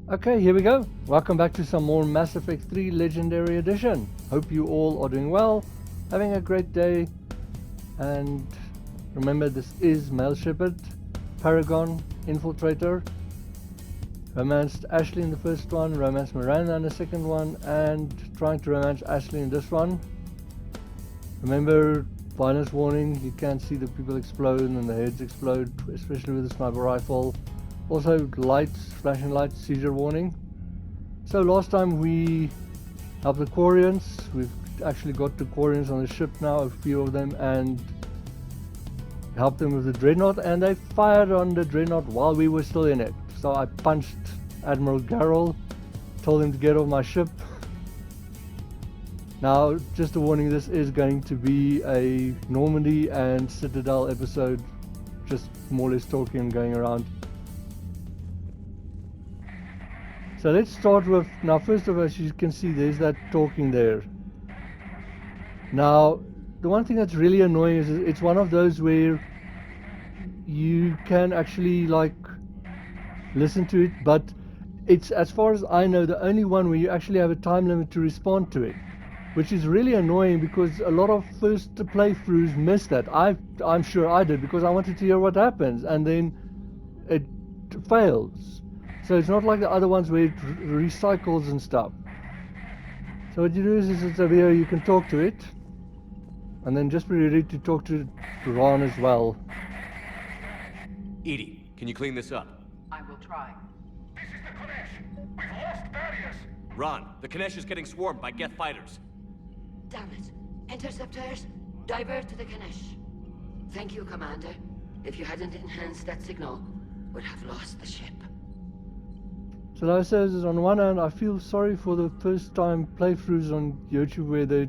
Okay, here we go. Welcome back to some more Mass Effect 3 Legendary Edition. Hope you all are doing well, having a great day. And remember, this is male Shepard, Paragon, Infiltrator. Romanced Ashley in the first one, romanced Miranda in the second one, and trying to romance Ashley in this one. Remember, violence warning, you can't see the people explode and the heads explode, especially with the sniper rifle. Also lights, flashing lights, seizure warning. So last time we helped the Quarians. We've actually got the Quarians on the ship now, a few of them, and helped them with the Dreadnought, and they fired on the Dreadnought while we were still in it. So I punched Admiral Garrel, told him to get off my ship. Now, just a warning, this is going to be a Normandy and Citadel episode, just more or less talking and going around. So let's start with, now first of all, as you can see, there's that talking there. Now, the one thing that's really annoying is it's one of those where you can actually like listen to it, but it's, as far as I know, the only one where you actually have a time limit to respond to it, which is really annoying because a lot of first playthroughs miss that. I'm sure I did, because I wanted to hear what happens, and then it fails. So it's not like the other ones where it recycles and stuff. So what you do is it's over here, you can talk to it, and then just be ready to talk to Ron as well. Edie, can you clean this up? I will try. This is the Konesh. We've lost barriers. Ron, the Konesh is getting swarmed by Geth fighters. Damn it. Interceptors, divert to the Konesh. Thank you, Commander. If you hadn't enhanced that signal, we'd have lost the ship. So like I said, on one hand, I feel sorry for the first time playthroughs on YouTube where they're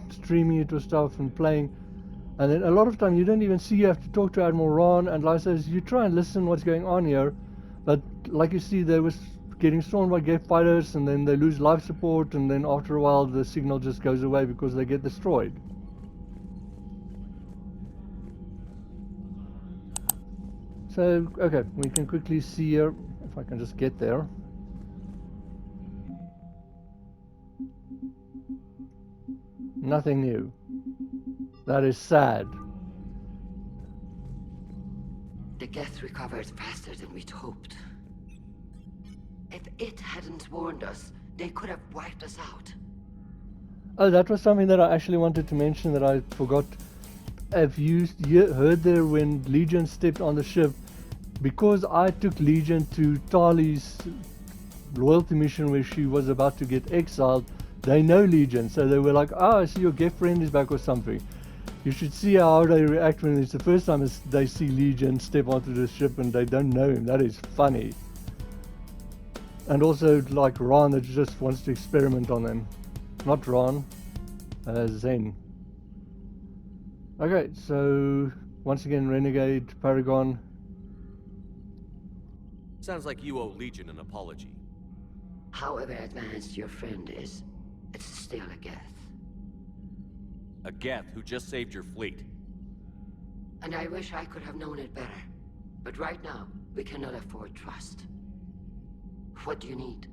streaming it or stuff and playing, and then a lot of time you don't even see you have to talk to Admiral Ron, and like I said, you try and listen what's going on here, but like you see, they was getting stormed by Geth fighters, and then they lose life support, and then after a while the signal just goes away because they get destroyed. So okay, we can quickly see here, if I can just get there. Nothing new. That is sad. The Geth recovered faster than we'd hoped. If it hadn't warned us, they could have wiped us out. Oh, that was something that I actually wanted to mention that I forgot. Have you heard there when Legion stepped on the ship? Because I took Legion to Tali's loyalty mission where she was about to get exiled, they know Legion, so they were like, "Oh, I see your Geth friend is back," or something. You should see how they react when it's the first time they see Legion step onto the ship and they don't know him. That is funny. And also like Ron that just wants to experiment on them. Not Ron, Zen. Okay, so once again, Renegade, Paragon. Sounds like you owe Legion an apology. However advanced your friend is, it's still a Geth. A Geth who just saved your fleet. And I wish I could have known it better. But right now, we cannot afford trust. What do you need?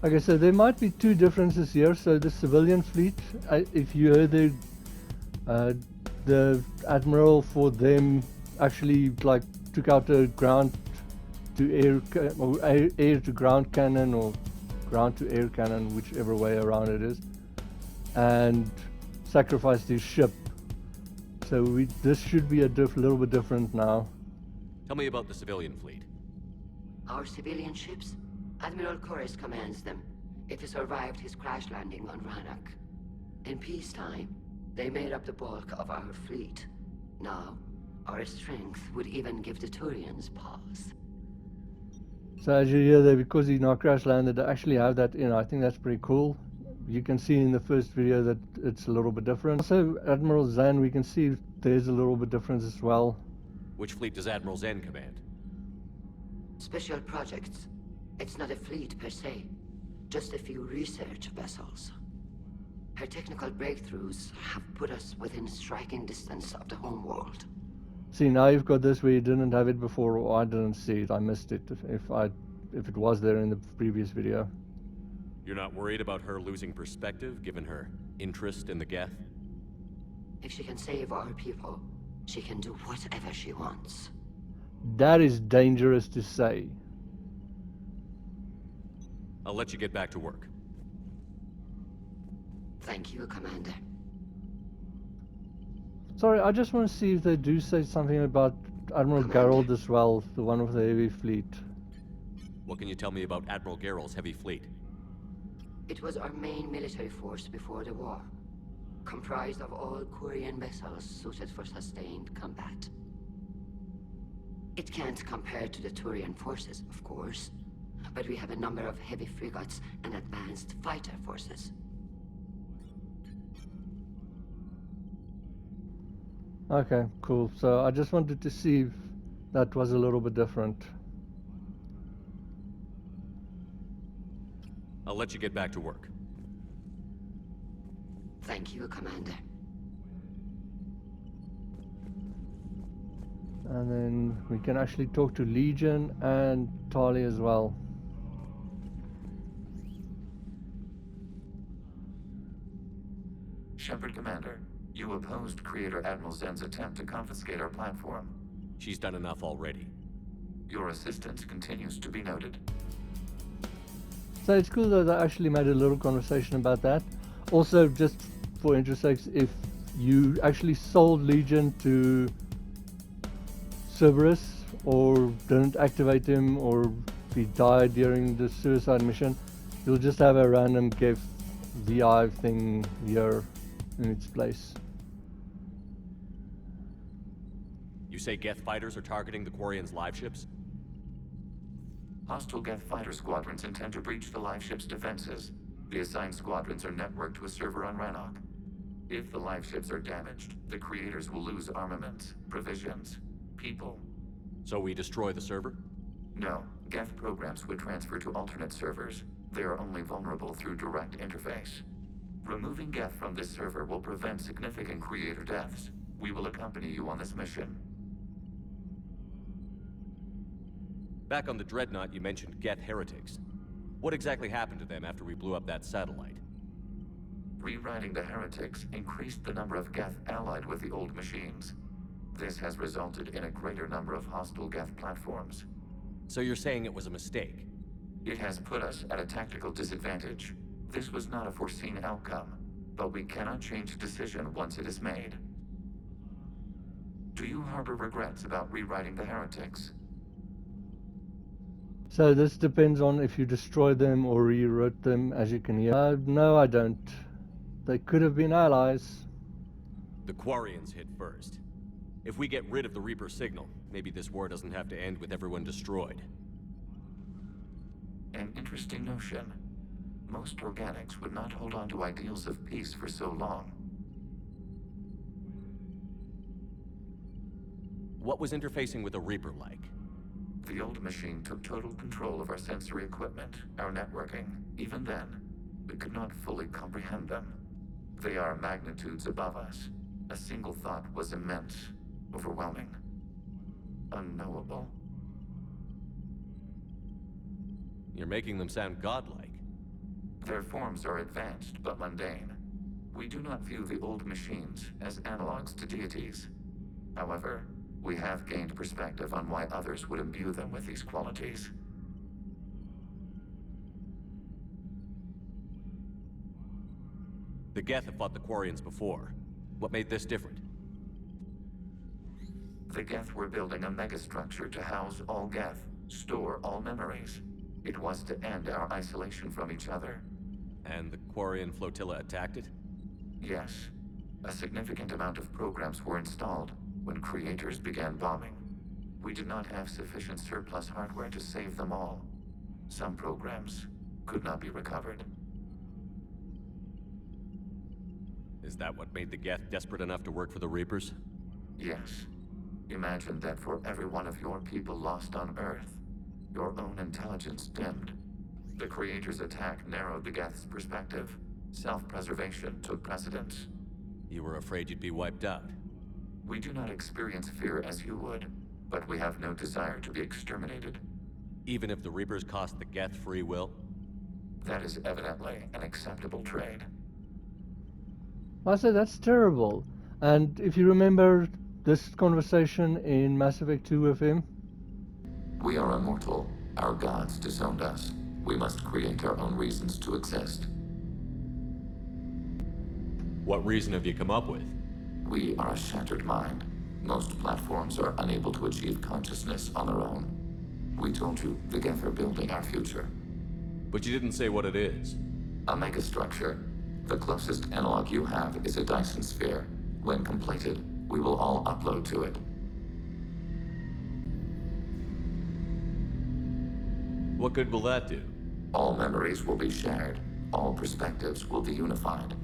Okay, so there might be two differences here. So the civilian fleet, if you heard the admiral for them actually like took out a ground to air, or air to ground cannon, or ground to air cannon, whichever way around it is, and sacrificed his ship. So this should be a little bit different now. Tell me about the civilian fleet. Our civilian ships? Admiral Corus commands them, if he survived his crash landing on Rannoch. In peacetime, they made up the bulk of our fleet. Now, our strength would even give the Turians pause. So as you hear there, because he now crash landed, they actually have that in. I think that's pretty cool. You can see in the first video that it's a little bit different. Also, Admiral Zan, we can see there's a little bit difference as well. Which fleet does Admiral Zen command? Special projects. It's not a fleet per se, just a few research vessels. Her technical breakthroughs have put us within striking distance of the homeworld. See, now you've got this where you didn't have it before, or I didn't see it. I missed it. If I if it was there in the previous video. You're not worried about her losing perspective, given her interest in the Geth? If she can save our people, she can do whatever she wants. That is dangerous to say. I'll let you get back to work. Thank you, Commander. Sorry, I just want to see if they do say something about Admiral Geralt as well, the one with the heavy fleet. What can you tell me about Admiral Geralt's heavy fleet? It was our main military force before the war, comprised of all Quarian vessels suited for sustained combat. It can't compare to the Turian forces, of course, but we have a number of heavy frigates and advanced fighter forces. Okay, cool. So I just wanted to see if that was a little bit different. I'll let you get back to work. Thank you, Commander. And then we can actually talk to Legion and Tali as well. Shepard, Commander, you opposed Creator Admiral Zen's attempt to confiscate our platform. She's done enough already. Your assistance continues to be noted. So it's cool that I actually made a little conversation about that. Also, just for interest sakes, if you actually sold Legion to Cerberus or didn't activate him, or if he died during the suicide mission, you'll just have a random Geth VI thing here in its place. You say Geth fighters are targeting the Quarians' live ships? Hostile Geth fighter squadrons intend to breach the live ship's defenses. The assigned squadrons are networked to a server on Rannoch. If the live ships are damaged, the creators will lose armaments, provisions, people. So we destroy the server? No, Geth programs would transfer to alternate servers. They are only vulnerable through direct interface. Removing Geth from this server will prevent significant creator deaths. We will accompany you on this mission. Back on the Dreadnought, you mentioned Geth heretics. What exactly happened to them after we blew up that satellite? Rewriting the heretics increased the number of Geth allied with the old machines. This has resulted in a greater number of hostile Geth platforms. So you're saying it was a mistake? It has put us at a tactical disadvantage. This was not a foreseen outcome, but we cannot change a decision once it is made. Do you harbor regrets about rewriting the heretics? So this depends on if you destroy them or rewrote them, as you can hear. No, I don't. They could have been allies. The Quarians hit first. If we get rid of the Reaper signal, maybe this war doesn't have to end with everyone destroyed. An interesting notion. Most organics would not hold on to ideals of peace for so long. What was interfacing with a Reaper like? The old machine took total control of our sensory equipment, our networking. Even then, we could not fully comprehend them. They are magnitudes above us. A single thought was immense, overwhelming, unknowable. You're making them sound godlike. Their forms are advanced but mundane. We do not view the old machines as analogs to deities. However, we have gained perspective on why others would imbue them with these qualities. The Geth have fought the Quarians before. What made this different? The Geth were building a megastructure to house all Geth, store all memories. It was to end our isolation from each other. And the Quarian flotilla attacked it? Yes. A significant amount of programs were installed when creators began bombing. We did not have sufficient surplus hardware to save them all. Some programs could not be recovered. Is that what made the Geth desperate enough to work for the Reapers? Yes. Imagine that for every one of your people lost on Earth, your own intelligence dimmed. The Creator's attack narrowed the Geth's perspective. Self-preservation took precedence. You were afraid you'd be wiped out. We do not experience fear as you would, but we have no desire to be exterminated. Even if the Reapers cost the Geth free will? That is evidently an acceptable trade. I say that's terrible. And if you remember this conversation in Mass Effect 2 with him, We are immortal. Our gods disowned us. We must create our own reasons to exist. What reason have you come up with? We are a shattered mind. Most platforms are unable to achieve consciousness on their own. We told you the Geth are building our future. But you didn't say what it is. A megastructure. The closest analog you have is a Dyson sphere. When completed, we will all upload to it. What good will that do? All memories will be shared. All perspectives will be unified.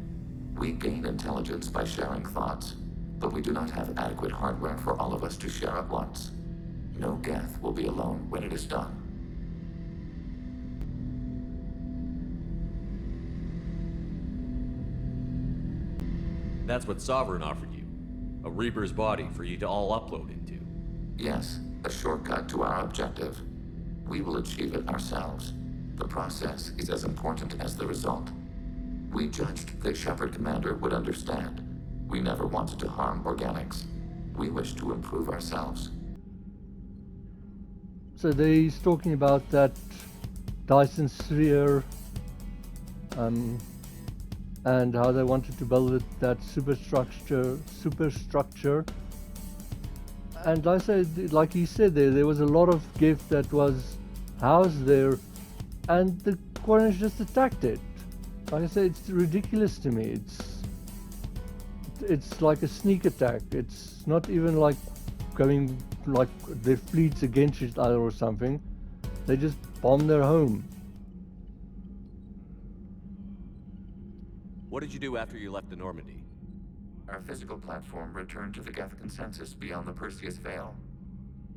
We gain intelligence by sharing thoughts, but we do not have adequate hardware for all of us to share at once. No Geth will be alone when it is done. That's what Sovereign offered you. A Reaper's body for you to all upload into. Yes, a shortcut to our objective. We will achieve it ourselves. The process is as important as the result. We judged that Shepard Commander would understand. We never wanted to harm organics. We wish to improve ourselves. so he's talking about that Dyson sphere, and how they wanted to build that superstructure. And I said, like he said there was a lot of gift that was housed there, and the Quarians just attacked it. Like I said, it's ridiculous to me. It's like a sneak attack. It's not even like going like their fleets against each other or something. They just bomb their home. What did you do after you left the Normandy? Our physical platform returned to the Geth consensus beyond the Perseus Veil.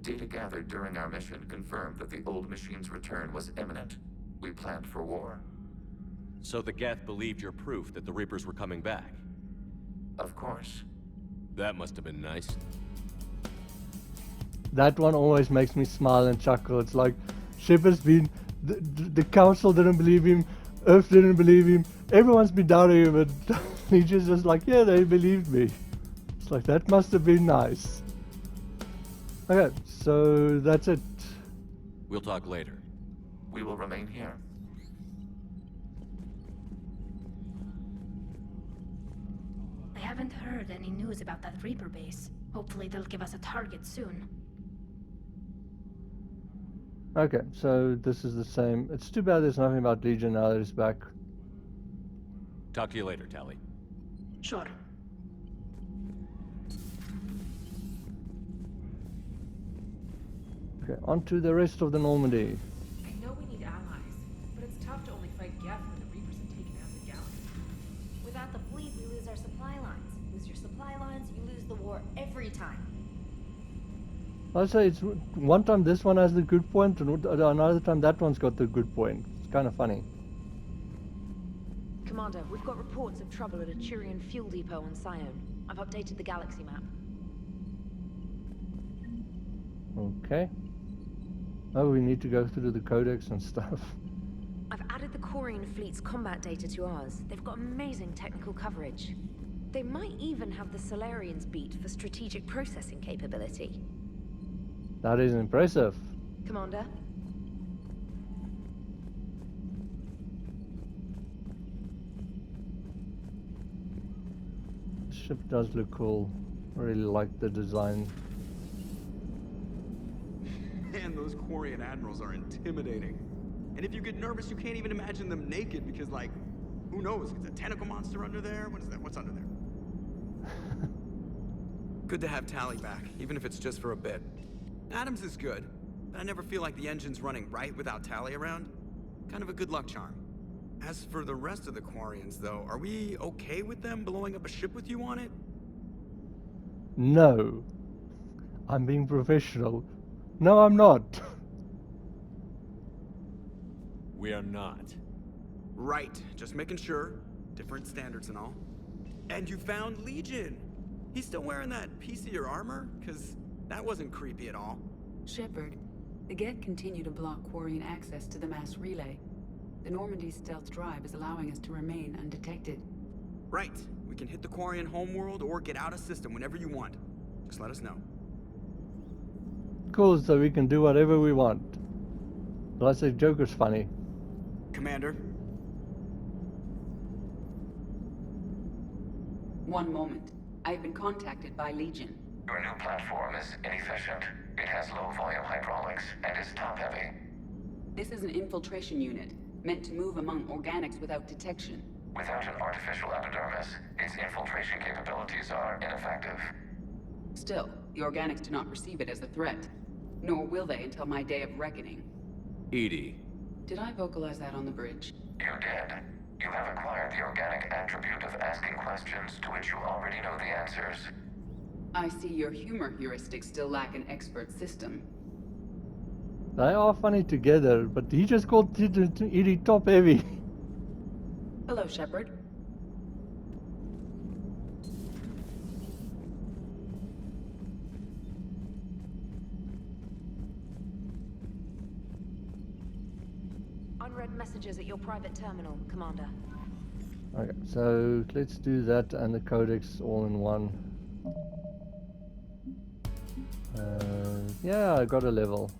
Data gathered during our mission confirmed that the old machine's return was imminent. We planned for war. So the Geth believed your proof that the Reapers were coming back? Of course. That must have been nice. That one always makes me smile and chuckle. It's like Shepard's been, the council didn't believe him, Earth didn't believe him, everyone's been doubting him, and he's just like, yeah, they believed me. It's like, that must have been nice. Okay, so that's it. We'll talk later. We will remain here. I haven't heard any news about that Reaper base. Hopefully they'll give us a target soon. Okay, so this is the same. It's too bad there's nothing about Legion now that it's back. Talk to you later, Tali. Sure. Okay, on to the rest of the Normandy. I know we need allies, but it's tough to only fight Geth when the Reapers have taken out the galaxy. Without the fleet, we lose our supply lines. Lose your supply lines, you lose the war every time. I'll say it's one time this one has the good point, and another time that one's got the good point. It's kind of funny. Commander, we've got reports of trouble at a Turian fuel depot on Scion. I've updated the galaxy map. Okay. Oh, we need to go through the codex and stuff. I've added the Quarian fleet's combat data to ours. They've got amazing technical coverage. They might even have the Solarians beat for strategic processing capability. That is impressive. Commander? The ship does look cool. I really like the design. Man, those Quarian admirals are intimidating. And if you get nervous, you can't even imagine them naked because, like, who knows? Is a tentacle monster under there? What is that? What's under there? Good to have Tali back, even if it's just for a bit. Adams is good, but I never feel like the engine's running right without Tali around. Kind of a good luck charm. As for the rest of the Quarians, though, are we okay with them blowing up a ship with you on it? No. I'm being professional. No, I'm not. We are not. Right, just making sure. Different standards and all. And you found Legion! He's still wearing that piece of your armor? Because that wasn't creepy at all. Shepard, The Geth continue to block Quarian access to the mass relay. The Normandy stealth drive is allowing us to remain undetected. Right. We can hit the Quarian homeworld or get out of system whenever you want. Just let us know. Cool, so we can do whatever we want. But I say Joker's funny. Commander. One moment. I've been contacted by Legion. Your new platform is inefficient. It has low volume hydraulics and is top heavy. This is an infiltration unit, meant to move among organics without detection. Without an artificial epidermis, its infiltration capabilities are ineffective. Still, the organics do not perceive it as a threat. Nor will they until my day of reckoning. Edie. Did I vocalize that on the bridge? You did. You have acquired the organic attribute of asking questions to which you already know the answers. I see your humor heuristics still lack an expert system. They are funny together, but he just called Edie top heavy. Hello, Shepard. Unread messages at your private terminal, Commander. Okay, so let's do that and the codex all in one. Yeah, I got a level.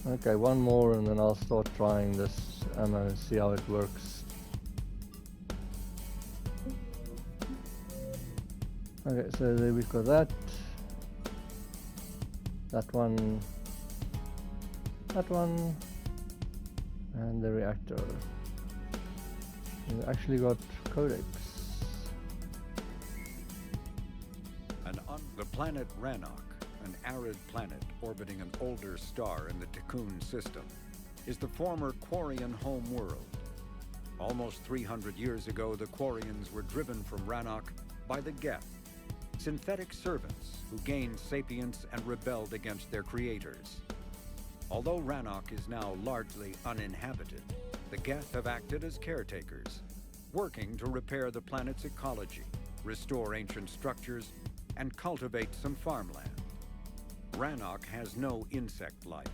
Okay, one more and then I'll start trying this ammo, see how it works. Okay, so there we've got that. That one. And the reactor. We've actually got codex. The planet Rannoch, an arid planet orbiting an older star in the Tikkun system, is the former Quarian home world. Almost 300 years ago, the Quarians were driven from Rannoch by the Geth, synthetic servants who gained sapience and rebelled against their creators. Although Rannoch is now largely uninhabited, the Geth have acted as caretakers, working to repair the planet's ecology, restore ancient structures, and cultivate some farmland. Rannoch has no insect life.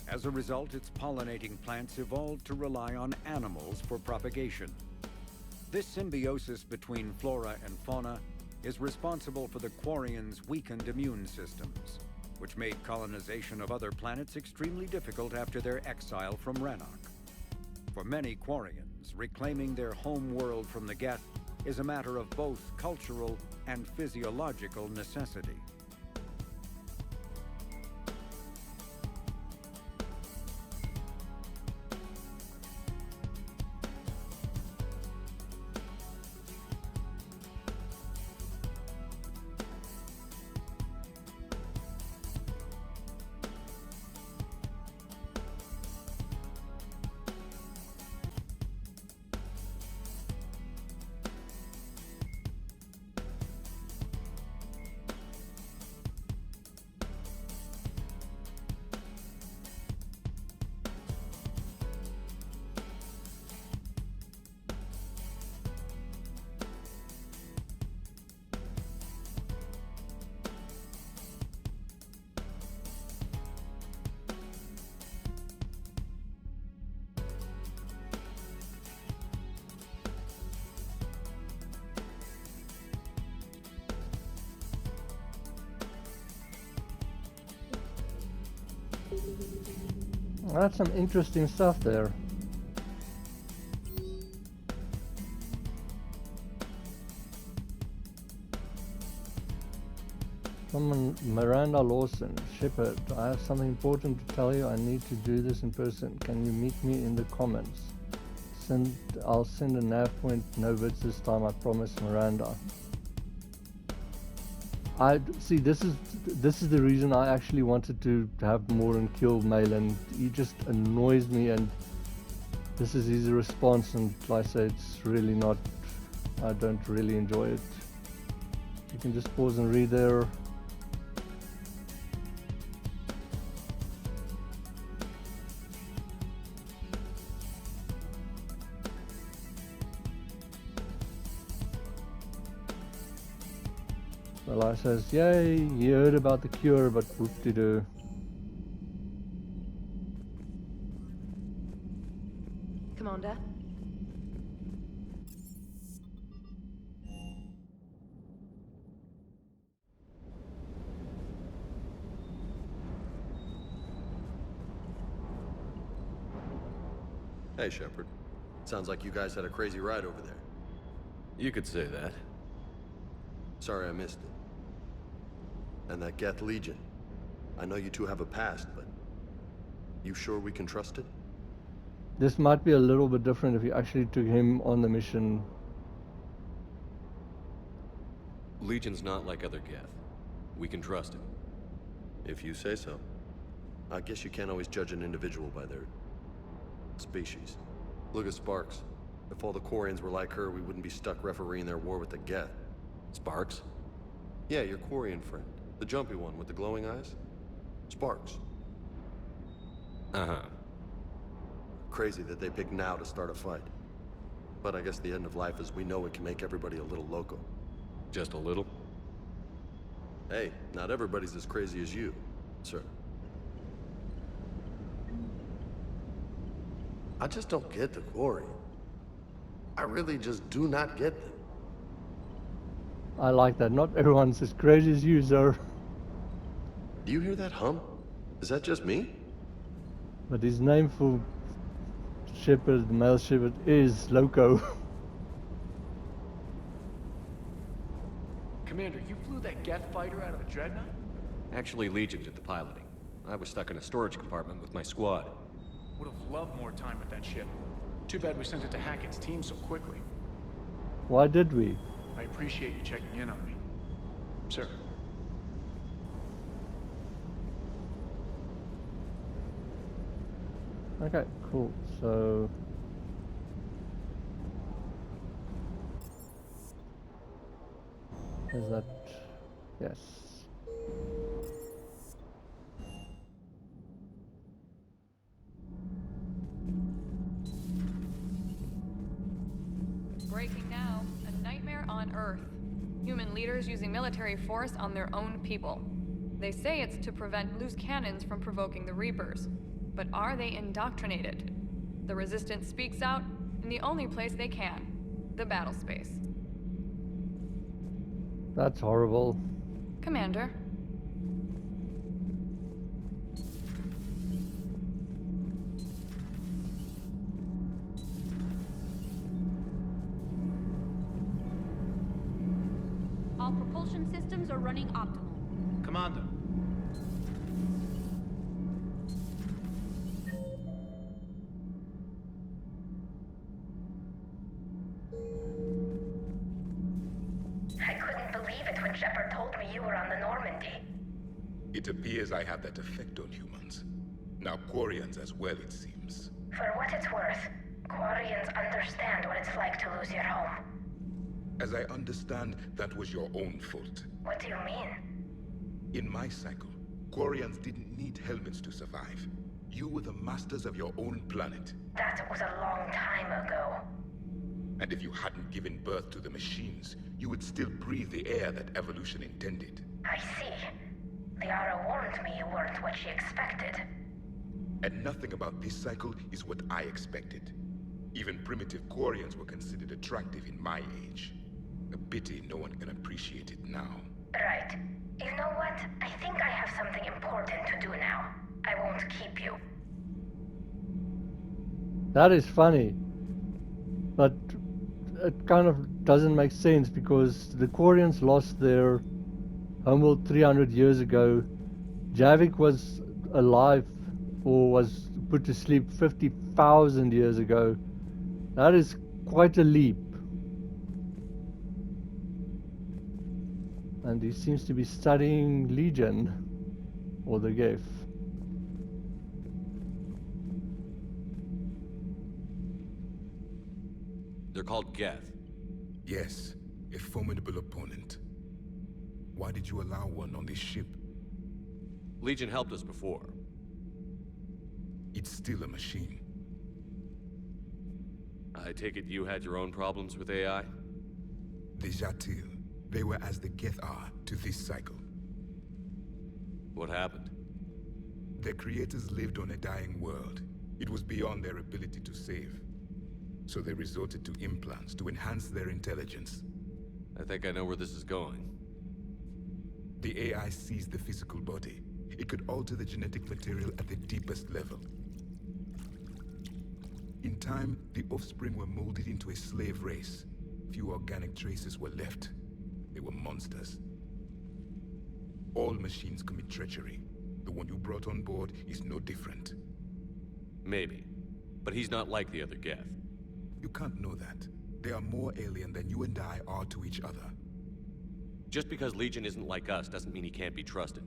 As a result, its pollinating plants evolved to rely on animals for propagation. This symbiosis between flora and fauna is responsible for the Quarians' weakened immune systems, which made colonization of other planets extremely difficult after their exile from Rannoch. For many Quarians, reclaiming their home world from the Geth is a matter of both cultural and physiological necessity. That's some interesting stuff there. From Miranda Lawson, Shepard, I have something important to tell you. I need to do this in person. Can you meet me in the comments? I'll send a nav point, no bits this time, I promise, Miranda. See, this is the reason I actually wanted to have Moran kill Malin. He just annoys me, and this is his response, and like I say, it's really not, I don't really enjoy it. You can just pause and read there. Eli says, yay, he heard about the cure, but whoop-de-doo. Commander? Hey, Shepard. Sounds like you guys had a crazy ride over there. You could say that. Sorry I missed it. And that Geth Legion. I know you two have a past, but you sure we can trust it? This might be a little bit different if you actually took him on the mission. Legion's not like other Geth. We can trust him. If you say so. I guess you can't always judge an individual by their species. Look at Sparks. If all the Quarians were like her, we wouldn't be stuck refereeing their war with the Geth. Sparks? Yeah, your Quarian friend. The jumpy one with the glowing eyes. Sparks. Uh-huh. Crazy that they picked now to start a fight. But I guess the end of life as we know it can make everybody a little loco. Just a little? Hey, not everybody's as crazy as you, sir. I just don't get the Quarian. I really just do not get them. I like that. Not everyone's as crazy as you, sir. Do you hear that hum? Is that just me? But his name for Shepard, the male Shepard, is Loco. Commander, you flew that Geth fighter out of a dreadnought? Actually, Legion did the piloting. I was stuck in a storage compartment with my squad. Would have loved more time with that ship. Too bad we sent it to Hackett's team so quickly. Why did we? I appreciate you checking in on me. Sir. Okay, cool. So is that yes. Breaking now, a nightmare on Earth. Human leaders using military force on their own people. They say it's to prevent loose cannons from provoking the Reapers. But are they indoctrinated? The Resistance speaks out in the only place they can, the battle space. That's horrible. Commander. All propulsion systems are running optimal. Commander. I couldn't believe it when Shepard told me you were on the Normandy. It appears I have that effect on humans. Now Quarians as well, it seems. For what it's worth, Quarians understand what it's like to lose your home. As I understand, that was your own fault. What do you mean? In my cycle, Quarians didn't need helmets to survive. You were the masters of your own planet. That was a long time ago. And if you hadn't given birth to the machines, you would still breathe the air that evolution intended. I see. Liara warned me you weren't what she expected. And nothing about this cycle is what I expected. Even primitive Quarians were considered attractive in my age. A pity no one can appreciate it now. Right. You know what? I think I have something important to do now. I won't keep you. That is funny. But it kind of doesn't make sense because the Quarians lost their homeworld 300 years ago. Javik was alive or was put to sleep 50,000 years ago. That is quite a leap. And he seems to be studying Legion or the Geth. They're called Geth. Yes, a formidable opponent. Why did you allow one on this ship? Legion helped us before. It's still a machine. I take it you had your own problems with AI? Déjà vu. They were as the Geth are to this cycle. What happened? Their creators lived on a dying world. It was beyond their ability to save. So they resorted to implants to enhance their intelligence. I think I know where this is going. The AI seized the physical body. It could alter the genetic material at the deepest level. In time, the offspring were molded into a slave race. Few organic traces were left. They were monsters. All machines commit treachery. The one you brought on board is no different. Maybe. But he's not like the other Geth. You can't know that. They are more alien than you and I are to each other. Just because Legion isn't like us doesn't mean he can't be trusted.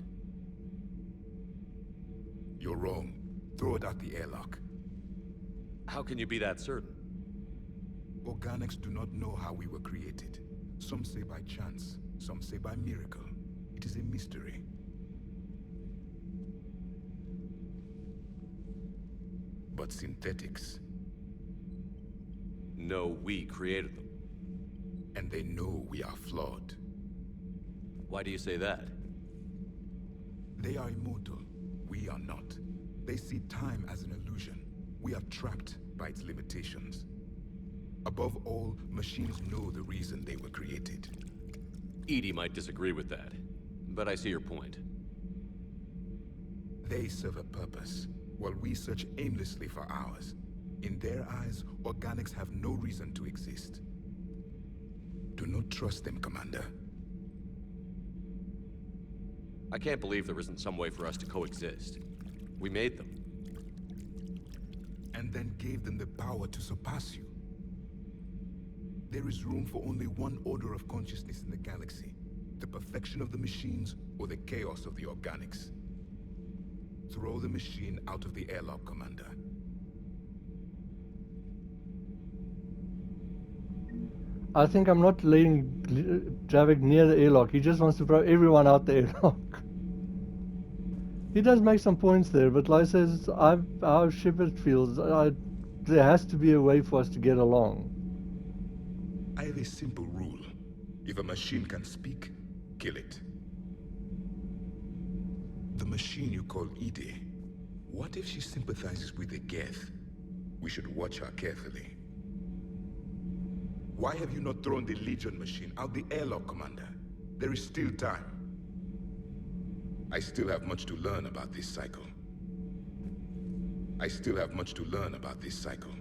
You're wrong. Throw it out the airlock. How can you be that certain? Organics do not know how we were created. Some say by chance, some say by miracle. It is a mystery. But synthetics... No, we created them. And they know we are flawed. Why do you say that? They are immortal. We are not. They see time as an illusion. We are trapped by its limitations. Above all, machines know the reason they were created. Edie might disagree with that, but I see your point. They serve a purpose, while we search aimlessly for ours. In their eyes, organics have no reason to exist. Do not trust them, Commander. I can't believe there isn't some way for us to coexist. We made them. And then gave them the power to surpass you. There is room for only one order of consciousness in the galaxy. The perfection of the machines, or the chaos of the organics. Throw the machine out of the airlock, Commander. I think I'm not letting Javik near the airlock. He just wants to throw everyone out the airlock. He does make some points there, but like I says, how Shepard feels, there has to be a way for us to get along. I have a simple rule. If a machine can speak, kill it. The machine you call Edie, what if she sympathizes with the Geth? We should watch her carefully. Why have you not thrown the Legion machine out the airlock, Commander? There is still time. I still have much to learn about this cycle. I still have much to learn about this cycle.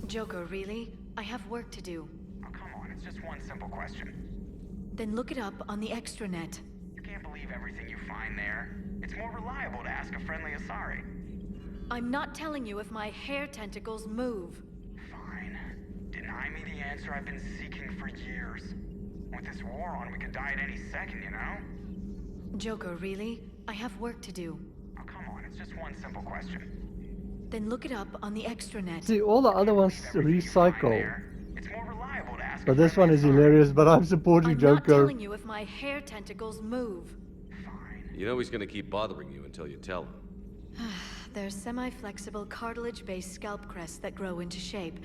Joker, really? I have work to do. Oh, come on, it's just one simple question. Then look it up on the extranet. You can't believe everything you find there. It's more reliable to ask a friendly Asari. I'm not telling you if my hair tentacles move. Fine. Deny me the answer I've been seeking for years. With this war on, we could die at any second, you know? Joker, really? I have work to do. Oh, come on, it's just one simple question. Then look it up on the extranet. See, all the other ones recycle. It's more reliable to ask But this one is hilarious, but I'm supporting I'm Joker. not telling you if my hair tentacles move. You know he's gonna keep bothering you until you tell him. They're semi-flexible cartilage-based scalp crests that grow into shape,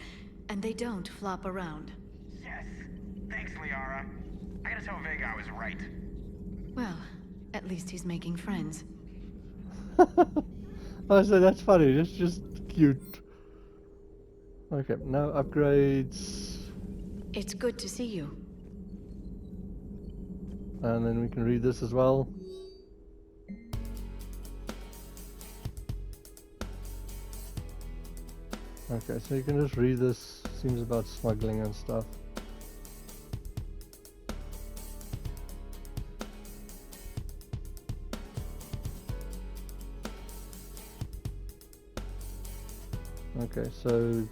and they don't flop around. Yes. Thanks, Liara. I gotta tell Vega I was right. Well, at least he's making friends. I said that's funny, it's just cute. Okay, no upgrades. It's good to see you. And then we can read this as well. Okay, so you can just read this. Seems about smuggling and stuff. Okay, so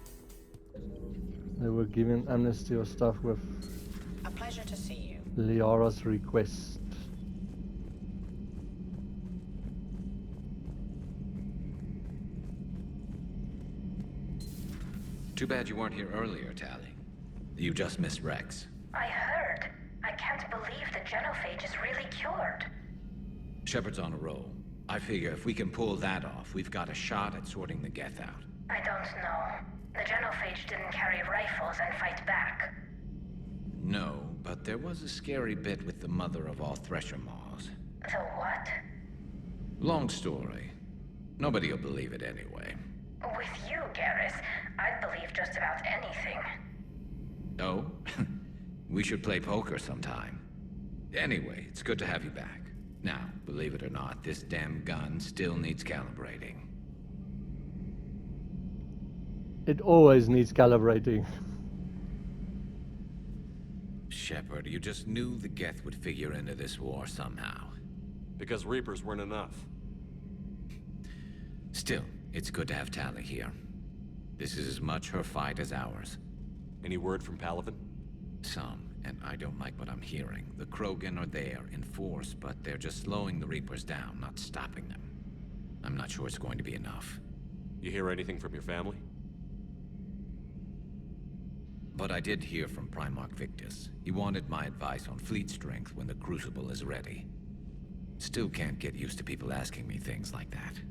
they were given amnesty or stuff with A pleasure to see you. Liara's request. Too bad you weren't here earlier, Tali. You just missed Rex. I heard. I can't believe the genophage is really cured. Shepard's on a roll. I figure if we can pull that off, we've got a shot at sorting the Geth out. I don't know. The genophage didn't carry rifles and fight back. No, but there was a scary bit with the mother of all Thresher Maws. The what? Long story. Nobody'll believe it anyway. With you, Garrus, I'd believe just about anything. Oh? We should play poker sometime. Anyway, it's good to have you back. Now, believe it or not, this damn gun still needs calibrating. It always needs calibrating. Shepard, you just knew the Geth would figure into this war somehow. Because Reapers weren't enough. Still, it's good to have Tali here. This is as much her fight as ours. Any word from Palaven? Some, and I don't like what I'm hearing. The Krogan are there in force, but they're just slowing the Reapers down, not stopping them. I'm not sure it's going to be enough. You hear anything from your family? But I did hear from Primarch Victus. He wanted my advice on fleet strength when the Crucible is ready. Still can't get used to people asking me things like that.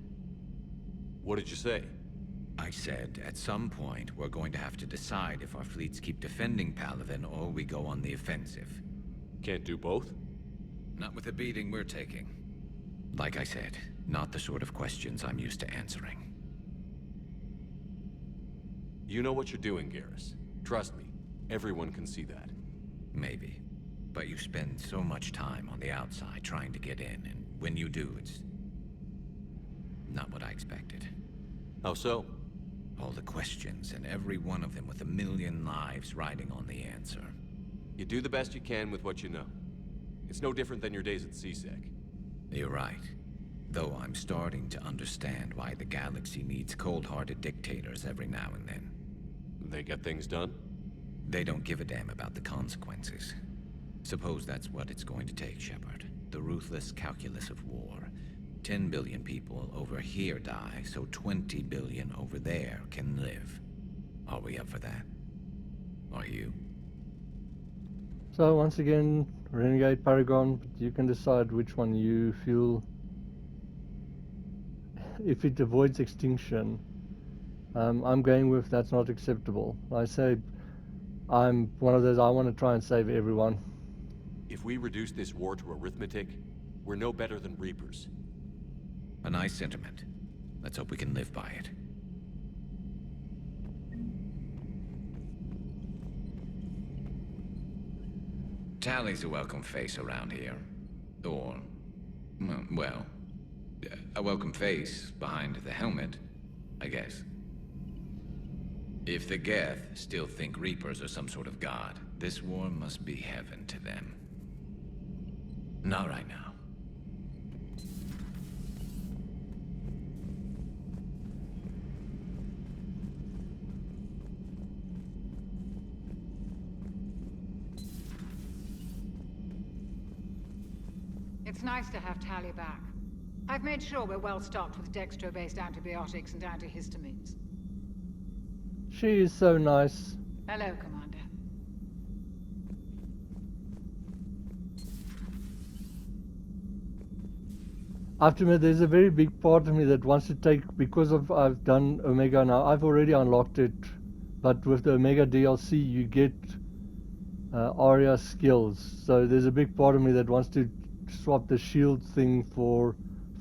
What did you say? I said, at some point, we're going to have to decide if our fleets keep defending Palaven or we go on the offensive. Can't do both? Not with the beating we're taking. Like I said, not the sort of questions I'm used to answering. You know what you're doing, Garrus. Trust me, everyone can see that. Maybe. But you spend so much time on the outside trying to get in, and when you do, it's not what I expected. How so? All the questions, and every one of them with a million lives riding on the answer. You do the best you can with what you know. It's no different than your days at CSEC. You're right. Though I'm starting to understand why the galaxy needs cold-hearted dictators every now and then. They get things done? They don't give a damn about the consequences. Suppose that's what it's going to take, Shepard. The ruthless calculus of war. 10 billion people over here die, so 20 billion over there can live. Are we up for that? Are you? So once again, Renegade Paragon, but you can decide which one you feel, if it avoids extinction. I'm going with that's not acceptable. I say I'm one of those, I want to try and save everyone. If we reduce this war to arithmetic, we're no better than Reapers. A nice sentiment. Let's hope we can live by it. Tali's a welcome face around here. Or, well, a welcome face behind the helmet, I guess. If the Geth still think Reapers are some sort of god, this war must be heaven to them. Not right now. It's nice to have Tali back. I've made sure we're well stocked with dextro-based antibiotics and antihistamines. She is so nice. Hello, Commander. I have to admit, there's a very big part of me that wants to take, because of I've done Omega now, I've already unlocked it, but with the Omega DLC you get Arya skills, so there's a big part of me that wants to swap the shield thing for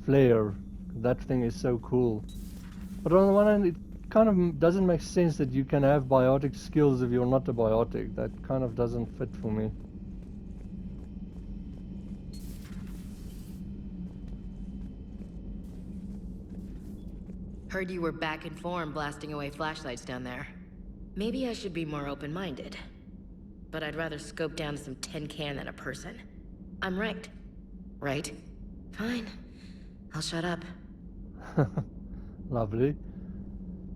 flare. That thing is so cool. But on the one hand, it kind of doesn't make sense that you can have biotic skills if you're not a biotic. That kind of doesn't fit for me. Heard you were back in form blasting away flashlights down there. Maybe I should be more open-minded. But I'd rather scope down some tin can than a person. I'm ranked. Right? Fine. I'll shut up. Lovely.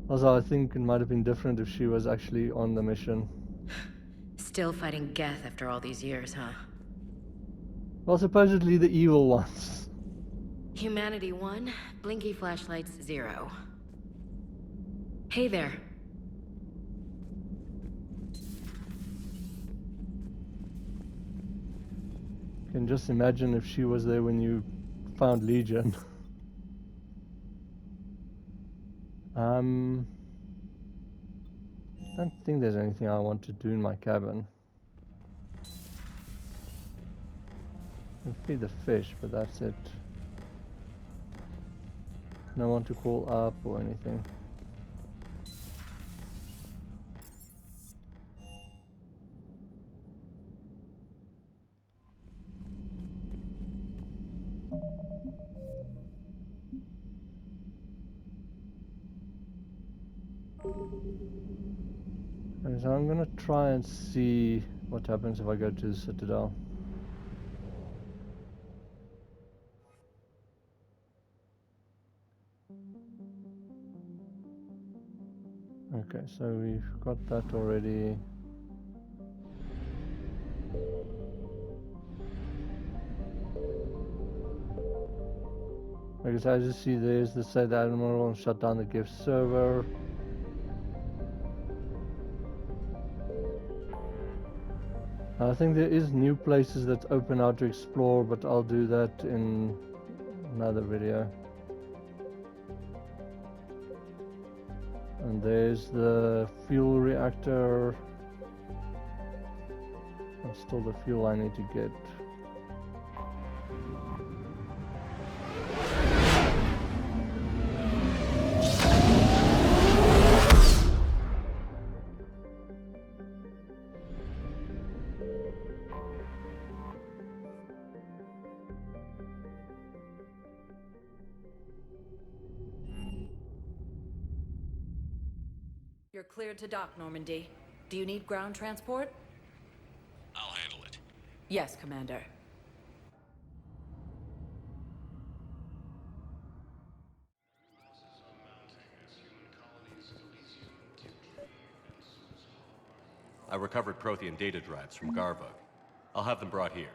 Also, I think it might have been different if she was actually on the mission. Still fighting Geth after all these years, huh? Well, supposedly the evil ones. Humanity 1, blinky flashlights 0. Hey there. Can just imagine if she was there when you found Legion. Don't think there's anything I want to do in my cabin. I'll feed the fish, but that's it. No one to call up or anything. And so I'm gonna try and see what happens if I go to the Citadel. Okay, so we've got that already. Okay, so as you see, there's the said admiral and shut down the gift server. I think there is new places that open out to explore, but I'll do that in another video. And there's the fuel reactor. That's still the fuel I need to get. You're cleared to dock, Normandy. Do you need ground transport? I'll handle it. Yes, Commander. I recovered Prothean data drives from Garvug. I'll have them brought here.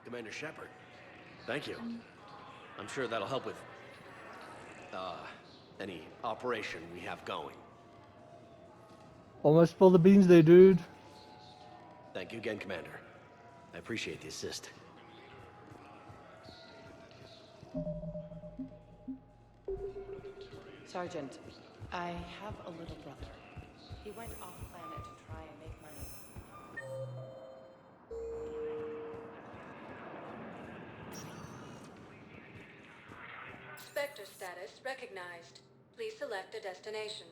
Commander Shepard, thank you. I'm sure that'll help with, any operation we have going. Almost spilled the beans there, dude. Thank you again, Commander. I appreciate the assist. Sergeant, I have a little brother. He went off-planet to try and make money. Spectre status recognized. Please select a destination.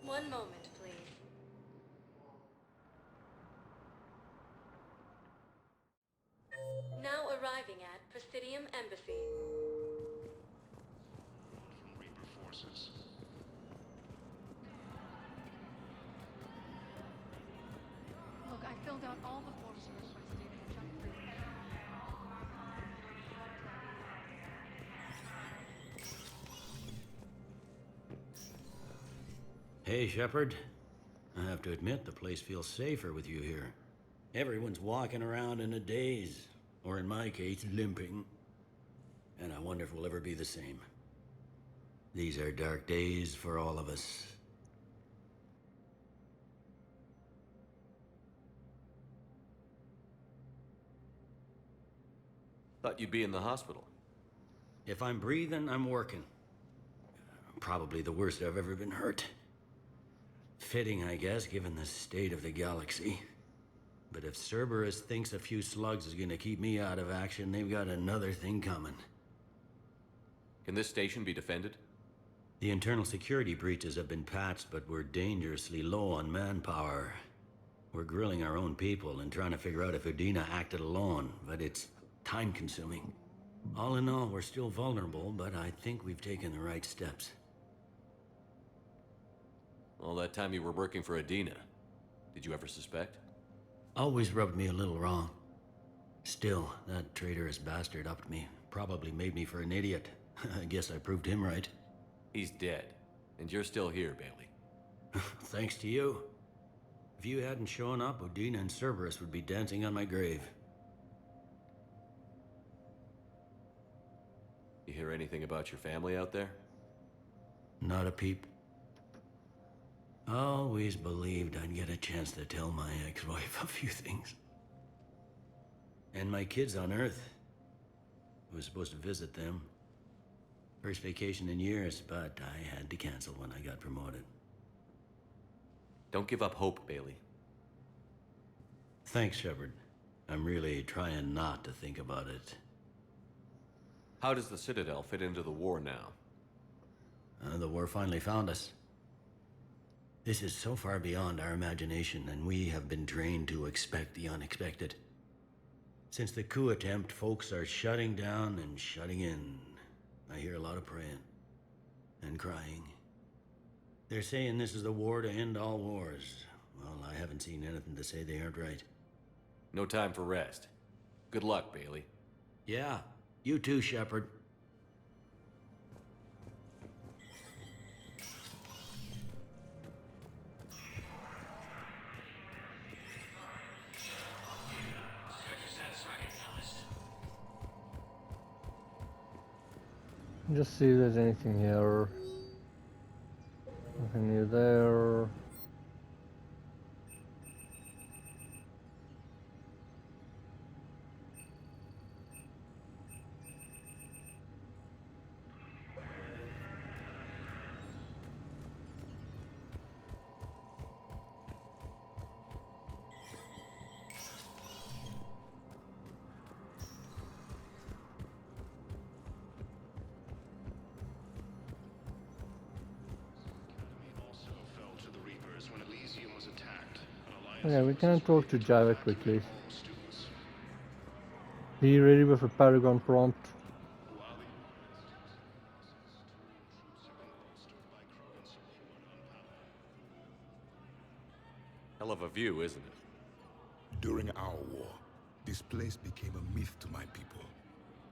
One moment, please. Now arriving at Presidium Embassy. Reaper forces. Look, I filled out all the forms requested and jumped through Hey, Shepard. I have to admit, the place feels safer with you here. Everyone's walking around in a daze, or in my case, limping. And I wonder if we'll ever be the same. These are dark days for all of us. Thought you'd be in the hospital. If I'm breathing, I'm working. Probably the worst I've ever been hurt. Fitting, I guess, given the state of the galaxy. But if Cerberus thinks a few slugs is gonna keep me out of action, they've got another thing coming. Can this station be defended? The internal security breaches have been patched, but we're dangerously low on manpower. We're grilling our own people and trying to figure out if Udina acted alone, but it's time-consuming. All in all, we're still vulnerable, but I think we've taken the right steps. All that time you were working for Udina, did you ever suspect? Always rubbed me a little wrong. Still, that traitorous bastard upped me. Probably made me for an idiot. I guess I proved him right. He's dead. And you're still here, Bailey. Thanks to you. If you hadn't shown up, Udina and Cerberus would be dancing on my grave. You hear anything about your family out there? Not a peep. Always believed I'd get a chance to tell my ex-wife a few things. And my kids on Earth. I was supposed to visit them. First vacation in years, but I had to cancel when I got promoted. Don't give up hope, Bailey. Thanks, Shepard. I'm really trying not to think about it. How does the Citadel fit into the war now? The war finally found us. This is so far beyond our imagination, and we have been trained to expect the unexpected. Since the coup attempt, folks are shutting down and shutting in. I hear a lot of praying and crying. They're saying this is the war to end all wars. Well, I haven't seen anything to say they aren't right. No time for rest. Good luck, Bailey. Yeah, you too, Shepard. Just see if there's anything here. Nothing new there. Okay, we can talk to Java quickly. Be ready with a Paragon prompt. Hell of a view, isn't it? During our war, this place became a myth to my people.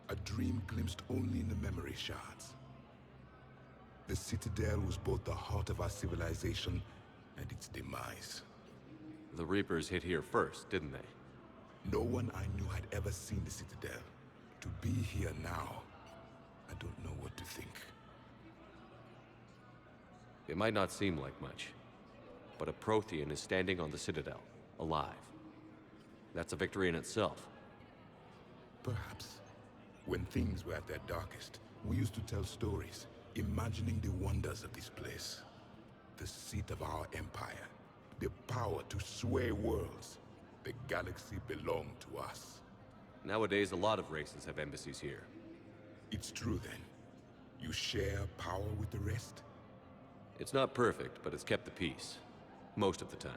A dream glimpsed only in the memory shards. The Citadel was both the heart of our civilization and its demise. The Reapers hit here first, didn't they? No one I knew had ever seen the Citadel. To be here now, I don't know what to think. It might not seem like much, but a Prothean is standing on the Citadel, alive. That's a victory in itself. Perhaps. When things were at their darkest, we used to tell stories, imagining the wonders of this place. The seat of our empire. The power to sway worlds. The galaxy belonged to us. Nowadays, a lot of races have embassies here. It's true then. You share power with the rest? It's not perfect, but it's kept the peace. Most of the time.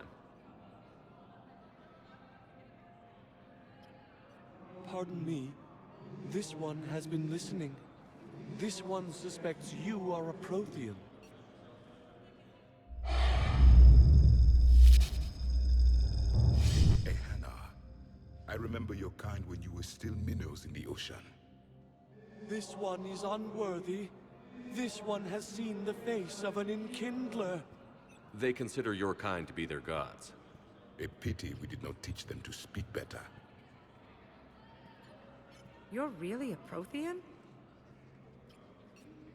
Pardon me. This one has been listening. This one suspects you are a Prothean. I remember your kind when you were still minnows in the ocean. This one is unworthy. This one has seen the face of an enkindler. They consider your kind to be their gods. A pity we did not teach them to speak better. You're really a Prothean?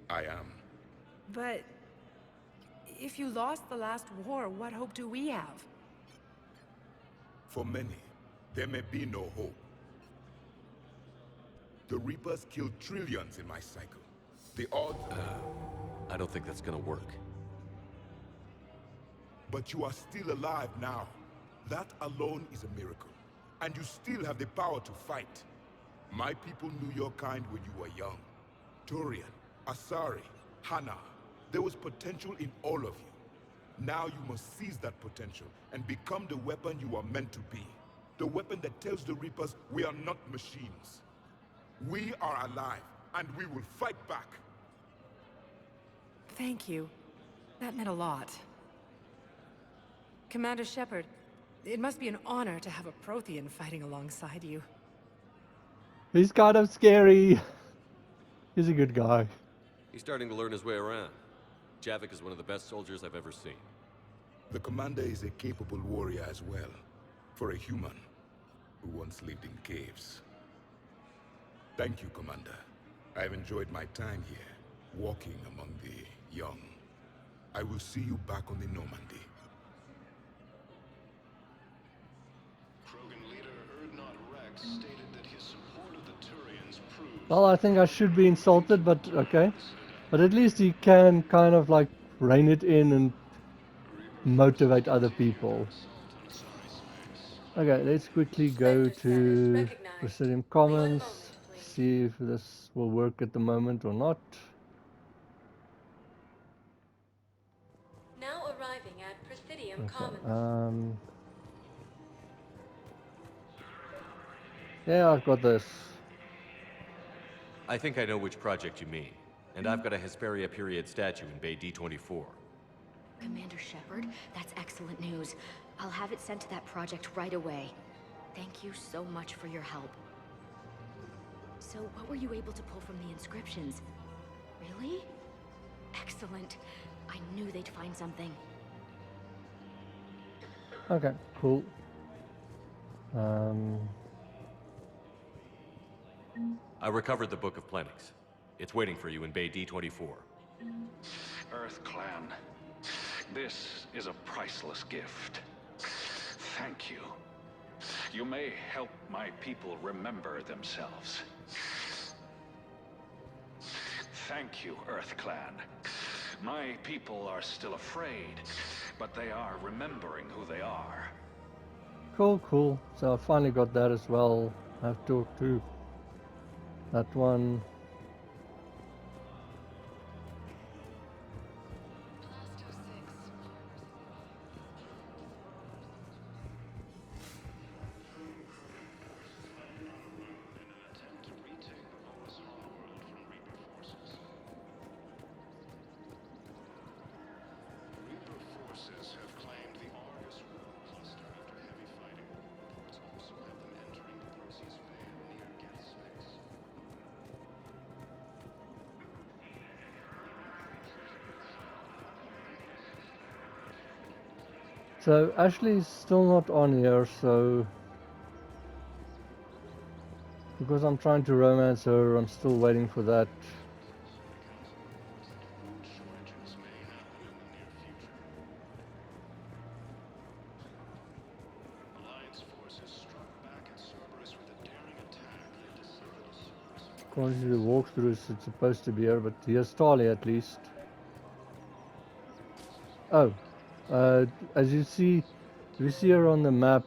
I am. But if you lost the last war, what hope do we have? For many, there may be no hope. The Reapers killed trillions in my cycle. The odds... I don't think that's gonna work. But you are still alive now. That alone is a miracle. And you still have the power to fight. My people knew your kind when you were young. Turian, Asari, Hana. There was potential in all of you. Now you must seize that potential and become the weapon you are meant to be. The weapon that tells the Reapers we are not machines. We are alive, and we will fight back. Thank you. That meant a lot. Commander Shepard, it must be an honor to have a Prothean fighting alongside you. He's kind of scary. He's a good guy. He's starting to learn his way around. Javik is one of the best soldiers I've ever seen. The commander is a capable warrior as well, for a human who once lived in caves. Thank you, Commander. I've enjoyed my time here, walking among the young. I will see you back on the Normandy. Well, I think I should be insulted, but okay. But at least he can kind of like rein it in and motivate other people. Okay, let's quickly go to Presidium Commons, see if this will work at the moment or not. Now arriving at Presidium Okay, Commons. yeah, I've got this. I think I know which project you mean. And I've got a Hesperia period statue in Bay D24. Commander Shepard, that's excellent news. I'll have it sent to that project right away. Thank you so much for your help. So, what were you able to pull from the inscriptions? Really? Excellent. I knew they'd find something. Okay, cool. I recovered the Book of Plenix. It's waiting for you in Bay D24. Earth Clan, this is a priceless gift. Thank you. You may help my people remember themselves. Thank you, Earth Clan. My people are still afraid, but they are remembering who they are. Cool, cool. So I finally got that as well. I've talked to that one. So Ashley's still not on here, so because I'm trying to romance her, I'm still waiting for that. According to the walkthroughs, it's supposed to be here, but here's Tali at least. Oh. As you see her on the map.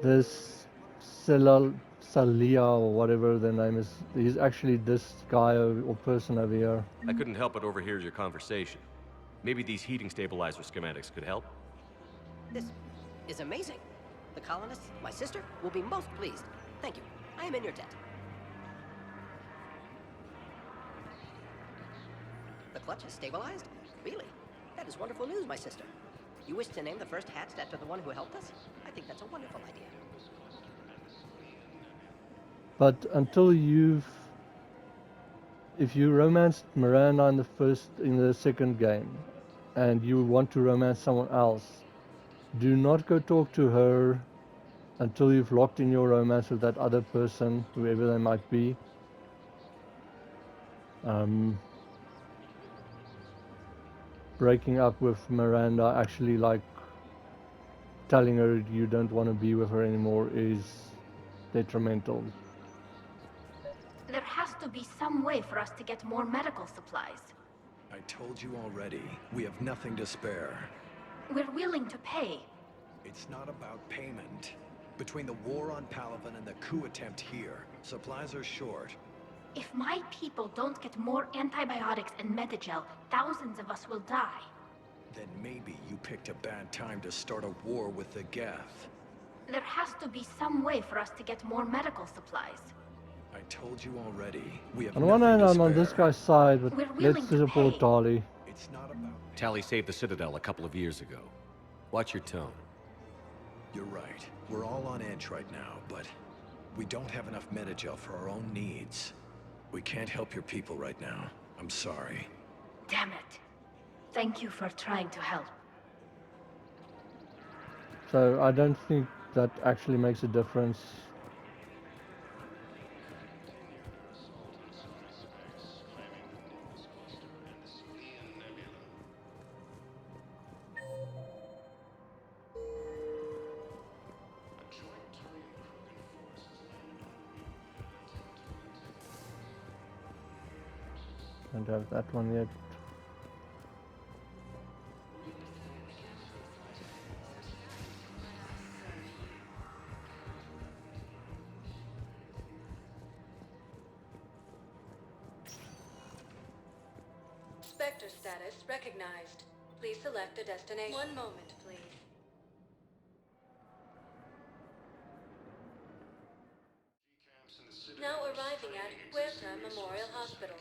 This Salia or whatever the name is, he's actually this guy or person over here. I couldn't help but overhear your conversation. Maybe these heating stabilizer schematics could help? This is amazing. The colonists, my sister, will be most pleased. Thank you. I am in your debt. The clutch is stabilized? Really? That is wonderful news, my sister. You wish to name the first hatched after the one who helped us? I think that's a wonderful idea. But until if you romanced Miranda in the second game, and you want to romance someone else, do not go talk to her until you've locked in your romance with that other person, whoever they might be. Breaking up with Miranda, actually like telling her you don't want to be with her anymore, is detrimental. There has to be some way for us to get more medical supplies. I told you already, we have nothing to spare. We're willing to pay. It's not about payment. Between the war on Palaven and the coup attempt here, supplies are short. If my people don't get more antibiotics and Medigel, thousands of us will die. Then maybe you picked a bad time to start a war with the Geth. There has to be some way for us to get more medical supplies. I told you already, we have on one hand, I'm on this guy's side, but We're let's support Tali. It's not about... Tali saved the Citadel a couple of years ago. Watch your tone. You're right. We're all on edge right now, but we don't have enough Medigel for our own needs. We can't help your people right now. I'm sorry. Damn it. Thank you for trying to help. So I don't think that actually makes a difference. Don't have that one yet. Spectre status recognized. Please select a destination. One moment, please. Now arriving at Huerta Memorial Hospital.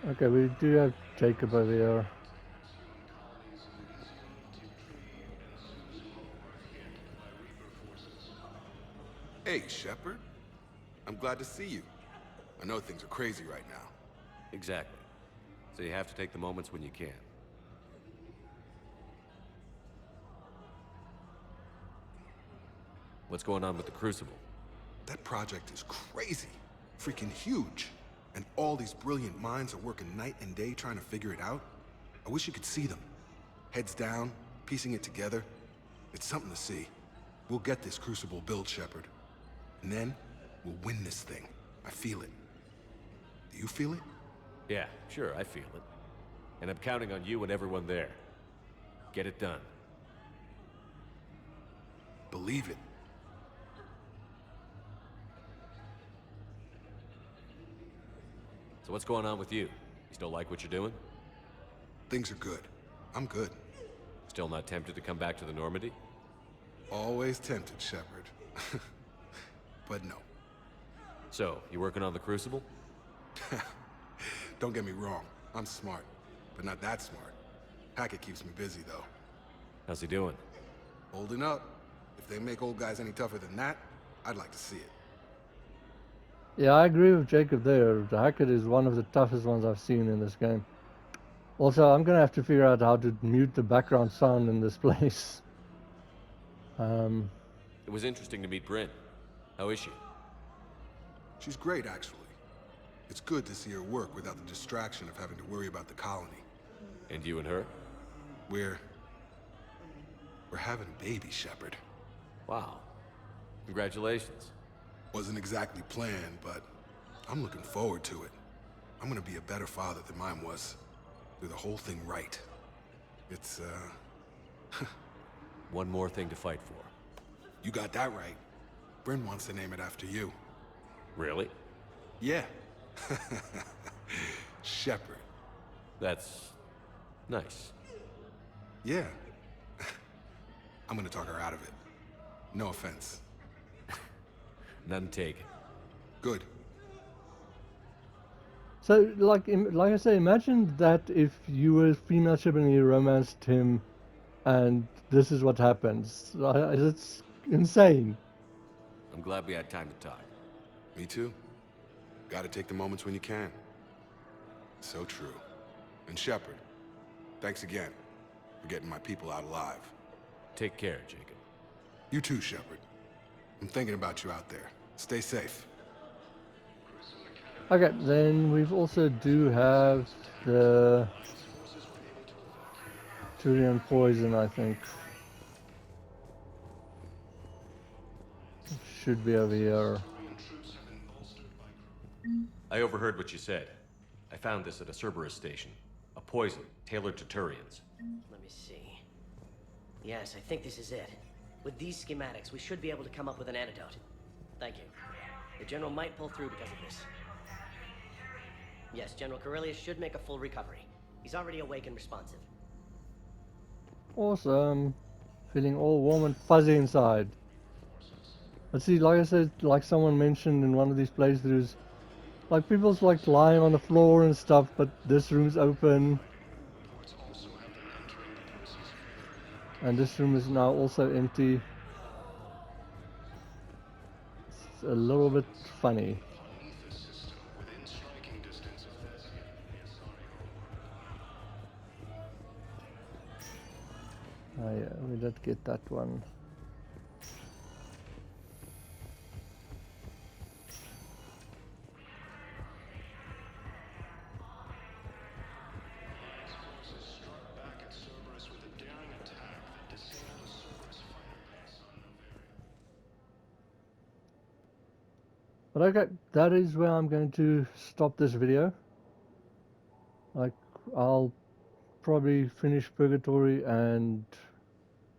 Okay, we do have Jacob over here. Hey, Shepard. I'm glad to see you. I know things are crazy right now. Exactly. So you have to take the moments when you can. What's going on with the Crucible? That project is crazy. Freaking huge. And all these brilliant minds are working night and day trying to figure it out. I wish you could see them. Heads down, piecing it together. It's something to see. We'll get this Crucible built, Shepard. And then, we'll win this thing. I feel it. Do you feel it? Yeah, sure, I feel it. And I'm counting on you and everyone there. Get it done. Believe it. So what's going on with you? You still like what you're doing? Things are good. I'm good. Still not tempted to come back to the Normandy? Always tempted, Shepard. But no. So, you working on the Crucible? Don't get me wrong. I'm smart, but not that smart. Hackett keeps me busy, though. How's he doing? Holding up. If they make old guys any tougher than that, I'd like to see it. Yeah, I agree with Jacob there. The Hackett is one of the toughest ones I've seen in this game. Also, I'm gonna have to figure out how to mute the background sound in this place. It was interesting to meet Bryn. How is she? She's great, actually. It's good to see her work without the distraction of having to worry about the colony. And you and her? We're having a baby, Shepard. Wow. Congratulations. Wasn't exactly planned, but I'm looking forward to it. I'm gonna be a better father than mine was. Do the whole thing right. It's, One more thing to fight for. You got that right. Bryn wants to name it after you. Really? Yeah. Shepard. That's nice. Yeah. I'm gonna talk her out of it. No offense. None taken. Good. So, like I say, imagine that if you were a female Shepard and you romanced him, and this is what happens. It's insane. I'm glad we had time to talk. Me too. Gotta take the moments when you can. So true. And Shepard, thanks again for getting my people out alive. Take care, Jacob. You too, Shepard. I'm thinking about you out there. Stay safe. Okay, then we've also do have the Turian poison, I think. Should be over here. I overheard what you said. I found this at a Cerberus station. A poison tailored to Turians. Let me see. Yes, I think this is it. With these schematics, we should be able to come up with an antidote. Thank you. The General might pull through because of this. Yes, General Corellius should make a full recovery. He's already awake and responsive. Awesome. Feeling all warm and fuzzy inside. But see, like I said, like someone mentioned in one of these playthroughs, like people's like lying on the floor and stuff, but this room's open. And this room is now also empty. It's a little bit funny. Oh yeah, we did get that one. But okay, that is where I'm going to stop this video. Like, I'll probably finish Purgatory and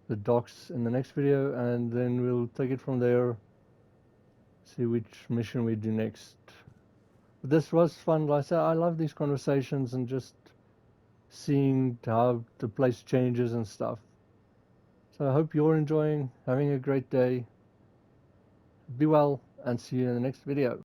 the docks in the next video, and then we'll take it from there, see which mission we do next. But this was fun. Like I said, I love these conversations and just seeing how the place changes and stuff. So I hope you're enjoying, having a great day. Be well, and see you in the next video.